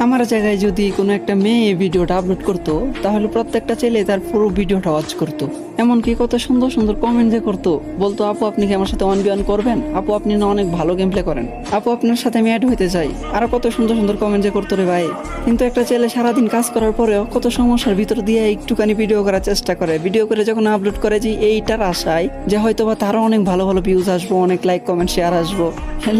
আমার জায়গায় যদি কোনো একটা মেয়ে ভিডিওটা আপলোড করতো তাহলে প্রত্যেকটা ছেলে তার পুরো ভিডিওটা ওয়াচ করতো। এমনকি কত সুন্দর সুন্দর কমেন্ট যে করতো, বলতো আপু আপনি কি আমার সাথে 1v1 করবেন, আপু আপনি না অনেক ভালো গেম প্লে করেন, আপু আপনার সাথে আমি অ্যাড হইতে চাই, আরো কত সুন্দর সুন্দর কমেন্ট যে করতো রে ভাই। কিন্তু একটা ছেলে সারাদিন কাজ করার পরেও কত সমস্যার ভিতর দিয়ে একটুখানি ভিডিও করার চেষ্টা করে, ভিডিও করে যখন আপলোড করে যে এইটার আশায় যে হয়তো বা তারও অনেক ভালো ভালো ভিউজ আসবো, অনেক লাইক কমেন্ট শেয়ার আসবো।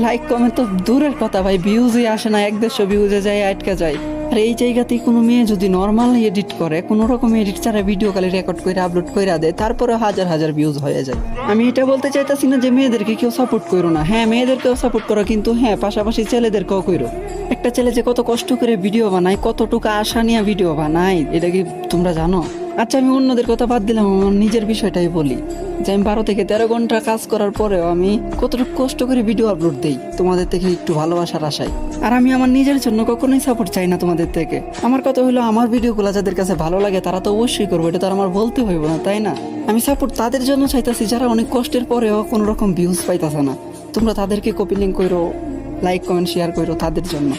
লাইক কমেন্ট তো দূরের কথা ভাই, ভিউজই আসে না, 1-150 ভিউজে যায় আটকে যায়। আর এই জায়গাতেই কোনো মেয়ে যদি নর্মাল এডিট করে, কোনো রকম এডিট ছাড়া ভিডিও খালি রেকর্ড করে আপলোড করে দেয়, তারপরে হাজার হাজার ভিউজ হয়ে যায়। আমি এটা বলতে চাইতেছি না যে মেয়েদেরকে কেউ সাপোর্ট করো না, হ্যাঁ মেয়েদেরকেও সাপোর্ট করো, কিন্তু হ্যাঁ পাশাপাশি ছেলেদেরকেও করো। একটা ছেলে যে কত কষ্ট করে ভিডিও বানায়, কতটুকু আশা নিয়ে ভিডিও বানায়, এটা কি তোমরা জানো? আচ্ছা আমি অন্যদের কথা বাদ দিলাম, আমার নিজের বিষয়টাই বলি যে আমি 12 থেকে 13 ঘন্টা কাজ করার পরেও আমি কতটুকু কষ্ট করে ভিডিও আপলোড দিই তোমাদের থেকে একটু ভালোবাসার আশায়। আর আমি আমার নিজের জন্য কখনোই সাপোর্ট চাই না তোমাদের থেকে। আমার কথা হলো আমার ভিডিওগুলো যাদের কাছে ভালো লাগে তারা তো অবশ্যই করবো, এটা তো আর আমার বলতে হইব না, তাই না? আমি সাপোর্ট তাদের জন্য চাইতাছি যারা অনেক কষ্টের পরেও কোনো রকম ভিউজ পাইতাছে না। তোমরা তাদেরকে কপি লিঙ্ক করো, লাইক কমেন্ট শেয়ার করো তাদের জন্য।